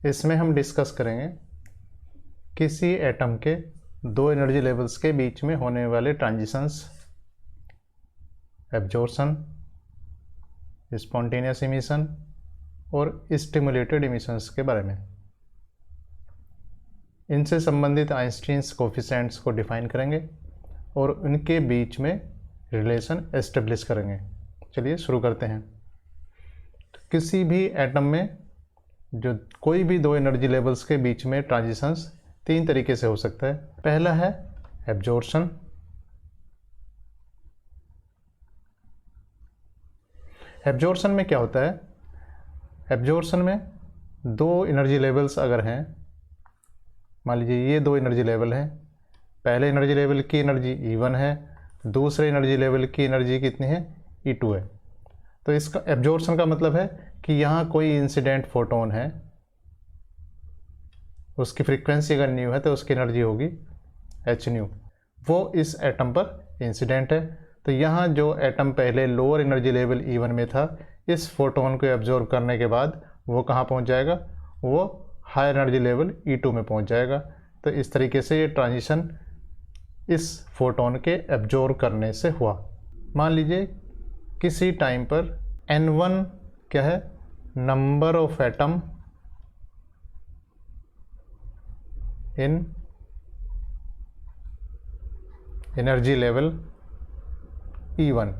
इसमें हम डिस्कस करेंगे किसी एटम के दो एनर्जी लेवल्स के बीच में होने वाले ट्रांजिशंस, एब्जॉर्प्शन, स्पॉन्टेनियस इमिशन और स्टिमुलेटेड इमिशंस के बारे में। इनसे संबंधित आइंस्टीन्स कोफिशिएंट्स को डिफाइन करेंगे और उनके बीच में रिलेशन एस्टेब्लिश करेंगे। चलिए शुरू करते हैं। तो किसी भी एटम में जो कोई भी दो एनर्जी लेवल्स के बीच में ट्रांजिशंस तीन तरीके से हो सकता है। पहला है एब्जॉर्प्शन। एब्जॉर्प्शन में क्या होता है? एब्जॉर्प्शन में दो एनर्जी लेवल्स अगर हैं, मान लीजिए ये दो एनर्जी लेवल हैं, पहले एनर्जी लेवल की एनर्जी E1 है, दूसरे एनर्जी लेवल की एनर्जी कितनी है? E2 है। तो इसका एब्जॉर्प्शन का मतलब है कि यहाँ कोई इंसिडेंट फोटोन है, उसकी फ्रीक्वेंसी अगर न्यू है तो उसकी एनर्जी होगी h न्यू, वो इस एटम पर इंसिडेंट है। तो यहाँ जो एटम पहले लोअर एनर्जी लेवल E1 में था, इस फोटोन को एब्जॉर्ब करने के बाद वो कहाँ पहुँच जाएगा? वो हायर एनर्जी लेवल E2 में पहुँच जाएगा। तो इस तरीके से ये ट्रांजिशन इस फोटोन के एब्जॉर्ब करने से हुआ। मान लीजिए किसी टाइम पर N1 क्या है? Number of atom in energy level E1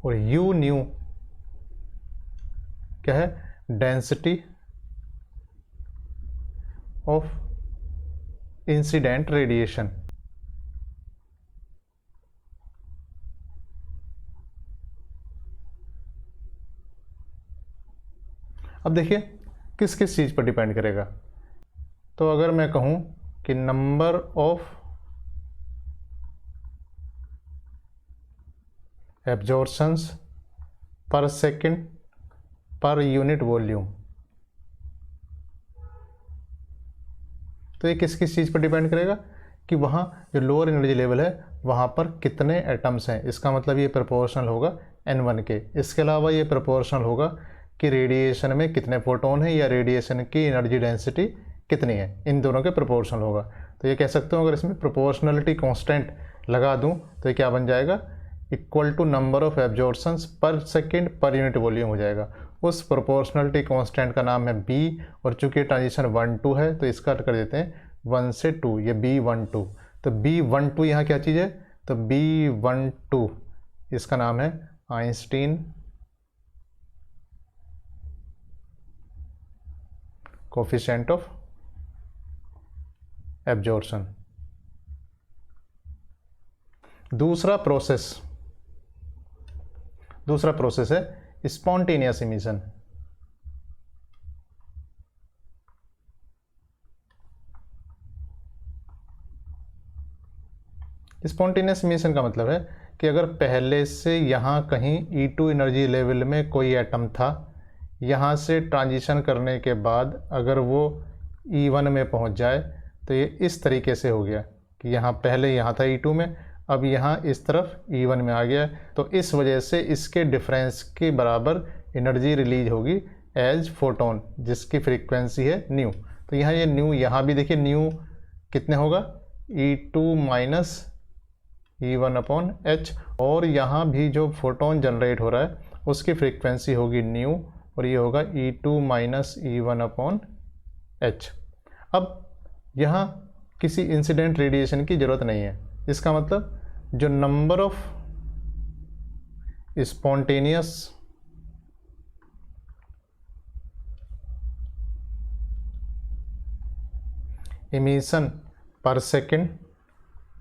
और U न्यू क्या है? Density of incident radiation. अब देखिए किस किस चीज़ पर डिपेंड करेगा। तो अगर मैं कहूँ कि नंबर ऑफ एब्जॉर्प्शंस पर सेकेंड पर यूनिट वॉल्यूम, तो ये किस किस चीज़ पर डिपेंड करेगा कि वहाँ जो लोअर एनर्जी लेवल है वहाँ पर कितने एटम्स हैं। इसका मतलब ये प्रोपोर्शनल होगा N1 के। इसके अलावा ये प्रोपोर्शनल होगा कि रेडिएशन में कितने फोटोन हैं या रेडिएशन की एनर्जी डेंसिटी कितनी है, इन दोनों के प्रोपोर्शनल होगा। तो ये कह सकते हो अगर इसमें प्रोपोर्शनलिटी कांस्टेंट लगा दूं तो ये क्या बन जाएगा? इक्वल टू नंबर ऑफ एब्जॉर्प्शंस पर सेकेंड पर यूनिट वॉल्यूम हो जाएगा। उस प्रोपोर्शनलिटी कांस्टेंट का नाम है B, और चूंकि ट्रांजिशन 1-2 है तो इसका कर देते हैं 1 से 2, ये B12। तो B12 यहाँ क्या चीज़ है? तो B12 इसका नाम है आइंस्टीन कोफिशिएंट ऑफ एब्जॉर्प्शन। दूसरा प्रोसेस है स्पॉन्टेनियस इमिशन। स्पॉन्टेनियस इमिशन का मतलब है कि अगर पहले से यहाँ कहीं E2 एनर्जी लेवल में कोई एटम था, यहाँ से ट्रांजिशन करने के बाद अगर वो E1 में पहुँच जाए तो ये इस तरीके से हो गया कि यहाँ पहले यहाँ था E2 में, अब यहाँ इस तरफ E1 में आ गया। तो इस वजह से इसके डिफरेंस के बराबर एनर्जी रिलीज होगी एज फोटोन, जिसकी फ्रीक्वेंसी है न्यू। तो यहाँ ये न्यू, यहाँ भी देखिए न्यू कितने होगा? E2 माइनस E1/h, और यहाँ भी जो फोटोन जनरेट हो रहा है उसकी फ्रीक्वेंसी होगी न्यू, और ये होगा E2 माइनस E1/h। अब यहाँ किसी इंसिडेंट रेडिएशन की ज़रूरत नहीं है। इसका मतलब जो नंबर ऑफ स्पॉन्टेनियस इमिशन पर सेकेंड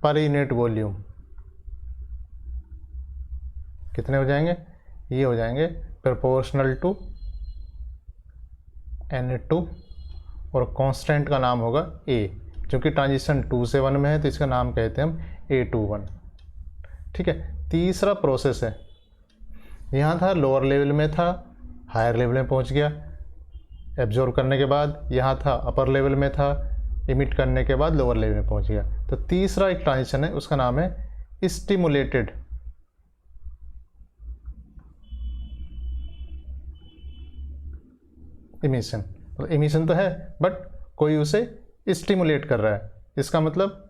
पर यूनिट वॉल्यूम कितने हो जाएंगे? ये हो जाएंगे प्रोपोर्शनल टू N2, और कांस्टेंट का नाम होगा A। क्योंकि ट्रांजिशन 2 से 1 में है तो इसका नाम कहते हैं हम A21। ठीक है। तीसरा प्रोसेस है, यहाँ था लोअर लेवल में था, हायर लेवल में पहुँच गया एब्जॉर्ब करने के बाद, यहाँ था अपर लेवल में था, इमिट करने के बाद लोअर लेवल में पहुँच गया। तो तीसरा एक ट्रांजिशन है, उसका नाम है स्टिमुलेटेड इमिशन। तो इमिशन तो है बट कोई उसे स्टिमुलेट कर रहा है। इसका मतलब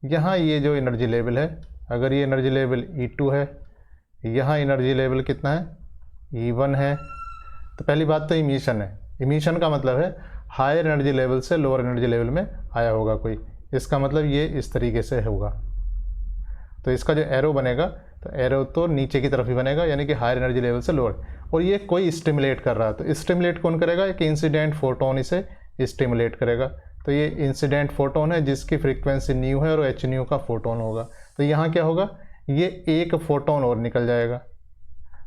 यहाँ ये जो एनर्जी लेवल है, अगर ये एनर्जी लेवल E2 है, यहाँ एनर्जी लेवल कितना है E1 है, तो पहली बात तो इमिशन है। इमिशन का मतलब है हायर एनर्जी लेवल से लोअर एनर्जी लेवल में आया होगा कोई। इसका मतलब ये इस तरीके से होगा। तो इसका जो एरो बनेगा, तो एरो तो नीचे की तरफ ही बनेगा, यानी कि हायर एनर्जी लेवल से लोअर। और ये कोई स्टिमुलेट कर रहा है, तो स्टिमुलेट कौन करेगा? एक इंसिडेंट फोटोन इसे स्टिमुलेट करेगा। तो ये इंसिडेंट फोटोन है जिसकी फ्रीक्वेंसी न्यू है और एच न्यू का फोटोन होगा। तो यहाँ क्या होगा, ये एक फोटोन और निकल जाएगा।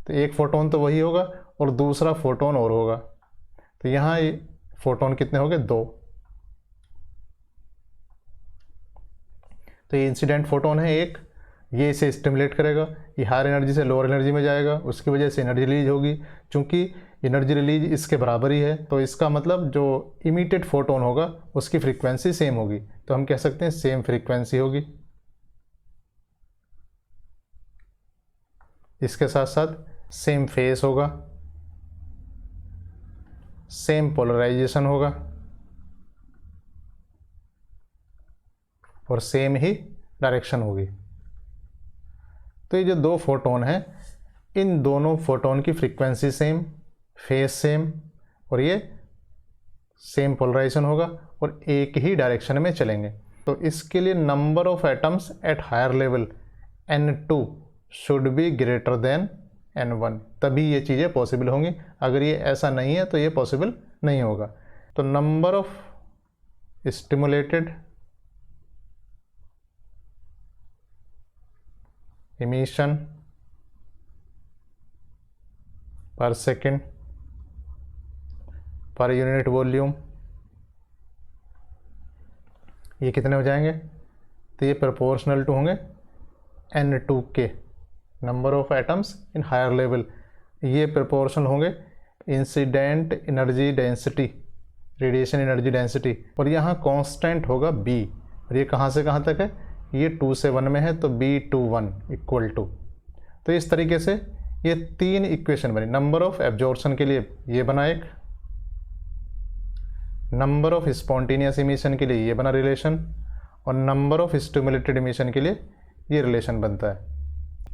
तो एक फोटोन तो वही होगा और दूसरा फोटोन और होगा। तो यहाँ फोटोन कितने हो गए? 2। तो ये इंसिडेंट फोटोन है एक, ये इसे स्टिमुलेट करेगा, ये हायर एनर्जी से लोअर एनर्जी में जाएगा, उसकी वजह से एनर्जी रिलीज होगी। चूंकि एनर्जी रिलीज इसके बराबर ही है, तो इसका मतलब जो इमिटेड फोटोन होगा उसकी फ्रीक्वेंसी सेम होगी। तो हम कह सकते हैं सेम फ्रीक्वेंसी होगी। इसके साथ साथ सेम फेस होगा, सेम पोलराइजेशन होगा और सेम ही डायरेक्शन होगी। तो ये जो 2 फोटोन हैं, इन दोनों फोटोन की फ्रीक्वेंसी सेम, फेस सेम और ये सेम पोलराइजेशन होगा और एक ही डायरेक्शन में चलेंगे। तो इसके लिए number of atoms at higher level N2 should be greater than N1, तभी ये चीज़ें पॉसिबल होंगी। अगर ये ऐसा नहीं है तो ये पॉसिबल नहीं होगा। तो number of stimulated emission per second पर यूनिट वॉल्यूम, ये कितने हो जाएंगे? तो ये प्रोपोर्शनल टू होंगे N2 के, number of atoms in higher level. ये प्रोपोर्शनल होंगे incident energy density, radiation energy density, और यहाँ कांस्टेंट होगा B। और ये कहाँ से कहाँ तक है? ये 2 से 1 में है, तो B21 इक्वल टू। तो इस तरीके से ये 3 इक्वेशन बनी। नंबर ऑफ एब्जॉर्प्शन के लिए ये बना एक, नंबर ऑफ स्पॉन्टेनियस इमिशन के लिए ये बना रिलेशन, और नंबर ऑफ स्टिमुलेटेड इमिशन के लिए ये रिलेशन बनता है।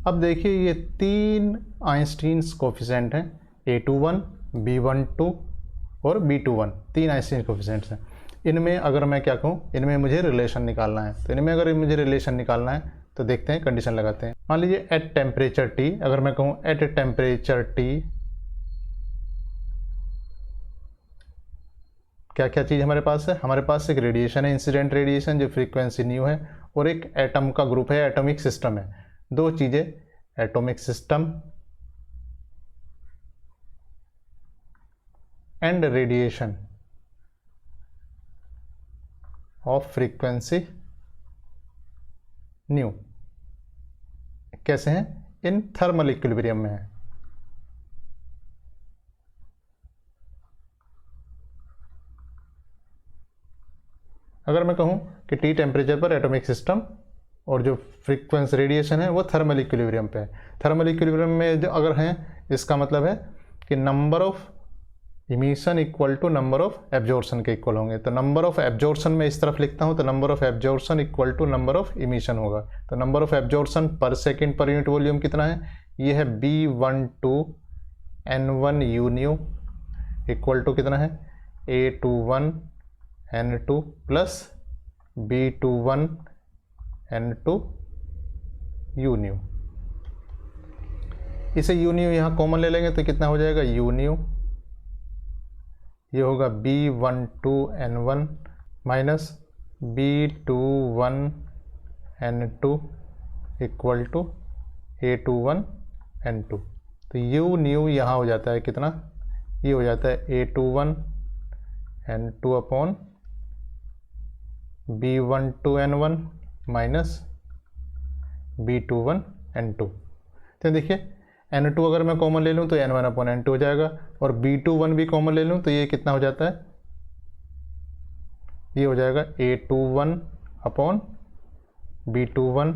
अब देखिए ये 3 आइंस्टीन्स कोफिशिएंट हैं, A21, B12 और B21, 3 आइंस्टीन कोफिशिएंट्स हैं। इनमें अगर मैं क्या कहूँ, इनमें मुझे रिलेशन निकालना है। तो इनमें अगर मुझे रिलेशन निकालना है तो देखते हैं, कंडीशन लगाते हैं। मान लीजिए एट टेम्परेचर T, अगर मैं कहूँ एट टेम्परेचर T क्या क्या चीज़ हमारे पास है? हमारे पास एक रेडिएशन है, इंसिडेंट रेडिएशन जो फ्रीक्वेंसी न्यू है, और एक एटम का ग्रुप है, एटॉमिक सिस्टम है। 2 चीज़ें, atomic system and radiation of frequency new कैसे हैं? इन थर्मल इक्विलिब्रियम में है। अगर मैं कहूं कि T टेम्परेचर पर एटॉमिक सिस्टम और जो फ्रीक्वेंसी रेडिएशन है वो थर्मल इक्विलिब्रियम पे है। थर्मल इक्विलिब्रियम में जो अगर हैं, इसका मतलब है कि number of emission equal to number of absorption के इक्वल होंगे। तो नंबर ऑफ एब्जॉर्प्शन में इस तरफ लिखता हूं, तो number of absorption equal to number of emission होगा। तो नंबर ऑफ एब्जॉर्प्शन पर सेकंड पर यूनिट वॉल्यूम कितना है? ये है B12 N1 U new equal to कितना है? A21 N2 plus B21 N2 U new. इसे U न्यू यहाँ कॉमन ले लेंगे तो कितना हो जाएगा? U न्यू, ये होगा B12 N1 minus B21 N2 equal to A21 N2। तो U न्यू यहाँ हो जाता है कितना? ये हो जाता है A21 N2 upon B12 N1 minus B21 N2। तो देखिए N2 अगर मैं कॉमन ले लूँ तो N1 अपॉन N2 हो जाएगा, और B21 भी कॉमन ले लूँ तो ये कितना हो जाता है? ये हो जाएगा A21 अपॉन B21,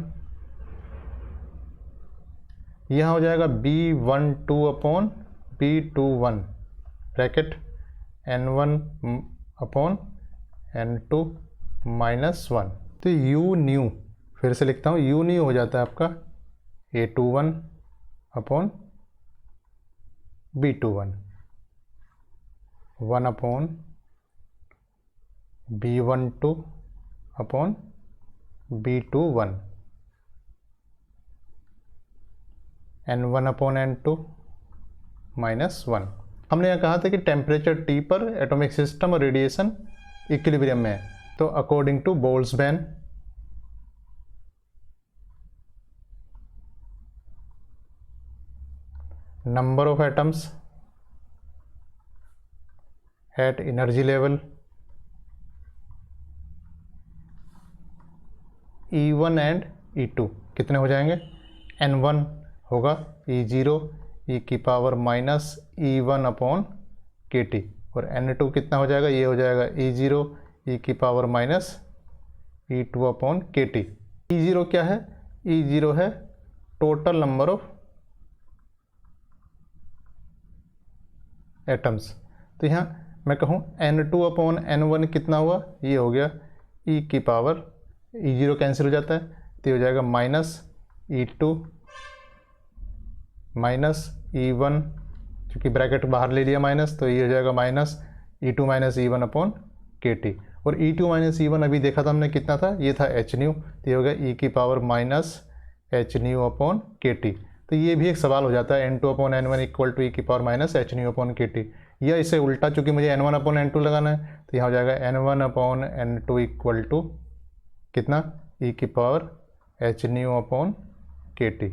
यहाँ हो जाएगा B12 upon B21 bracket N1/N2 -1। तो U न्यू फिर से लिखता हूँ, U न्यू हो जाता है आपका A21/B21, 1/B12/B21, N1/N2 -1। हमने यहाँ कहा था कि टेम्परेचर T पर एटॉमिक सिस्टम और रेडिएशन इक्विलिब्रियम में है। तो according to Boltzmann number of atoms at energy level E1 and E2 कितने हो जाएंगे? N1 होगा E0 e की पावर -E1/kT, और N2 कितना हो जाएगा? ये हो जाएगा E0 e की पावर -E2/kT। E0 क्या है? E0 है टोटल नंबर ऑफ एटम्स। तो यहाँ मैं कहूँ N2/N1 कितना हुआ? ये हो गया e की पावर, E0 कैंसिल हो जाता है तो ये हो जाएगा -E2 -E1, क्योंकि ब्रैकेट बाहर ले लिया माइनस, तो ये हो जाएगा -E2 -E1/kT। और E2 -E1 अभी देखा था हमने कितना था? ये था h न्यू, तो ये हो गया e की पावर -h/kT। तो ये भी एक सवाल हो जाता है N2/N1 इक्वल टू e की पावर -h/kT, या इसे उल्टा, चूँकि मुझे N1/N2 लगाना है तो यहाँ हो जाएगा N1/N2 इक्वल टू कितना? e की पावर h/kT।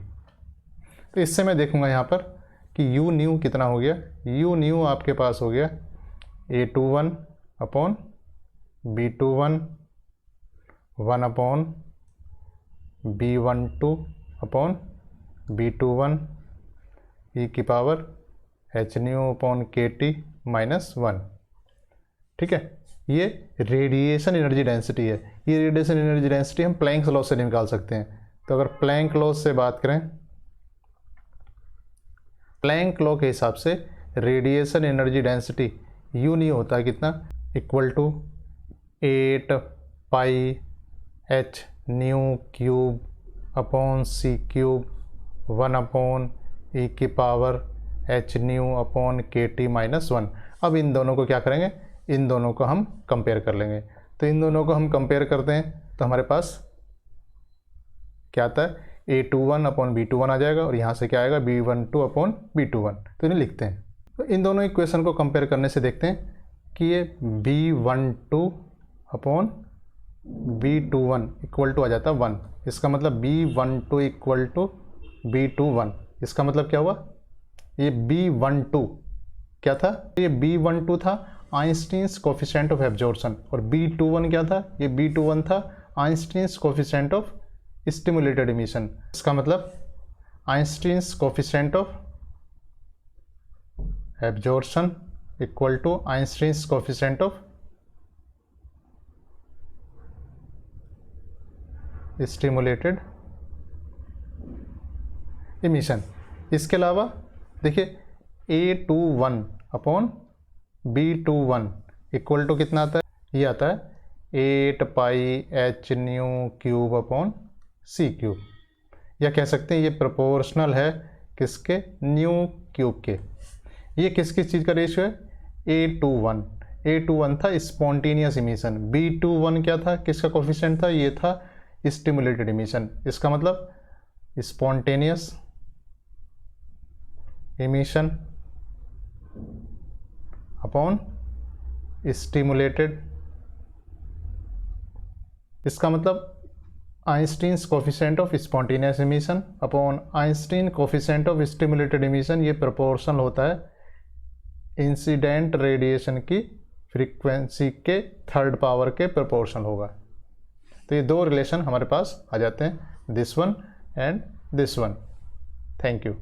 तो इससे मैं देखूँगा यहाँ पर कि U न्यू कितना हो गया। U न्यू आपके पास हो गया A21/B21, 1/B12/B21 e की पावर h/kT -1। ठीक है, ये रेडिएशन एनर्जी डेंसिटी है। ये रेडिएशन एनर्जी डेंसिटी हम प्लैंक्स लॉ से निकाल सकते हैं। तो अगर प्लैंक लॉ से बात करें, प्लैंक लॉ के हिसाब से radiation energy density U new होता है कितना? इक्वल टू 8πh/c³ 1/e की पावर h/kT -1। अब इन दोनों को क्या करेंगे? इन दोनों को हम कंपेयर कर लेंगे। तो इन दोनों को हम कंपेयर करते हैं तो हमारे पास क्या आता है? A21/B21 आ जाएगा, और यहाँ से क्या आएगा? B12/B21। तो इन्हें लिखते हैं। तो इन दोनों इक्वेशन को कंपेयर करने से देखते हैं कि ये B12/B21 इक्वल टू आ जाता है 1। इसका मतलब B12 इक्वल टू B21। इसका मतलब क्या हुआ? ये B12 क्या था? ये B12 था आइंस्टीन्स कोफिशिएंट ऑफ एब्जॉर्प्शन, और B21 क्या था? ये B21 था Einstein's coefficient of stimulated emission. इसका मतलब Einstein's coefficient of absorption equal to Einstein's coefficient of stimulated emission. इसके अलावा देखिए A21/B21 इक्वल टू कितना आता है? ये आता है 8πh/c³, या कह सकते हैं ये प्रोपोर्शनल है किसके? ν³ के। ये किस चीज़ का रेशियो है? A21 था स्पॉन्टेनियस इमिशन, B21 क्या था? किसका कोफिशिएंट था? ये था स्टिमुलेटेड इमिशन। इसका मतलब स्पॉन्टेनियस इमिशन अपॉन स्टिमुलेटेड। इसका मतलब Einstein's coefficient of spontaneous emission upon Einstein coefficient of stimulated emission, ये प्रोपोर्शनल होता है इंसिडेंट रेडिएशन की फ्रीक्वेंसी के थर्ड पावर के प्रोपोर्शनल होगा। तो ये दो रिलेशन हमारे पास आ जाते हैं, this one and this one. Thank you.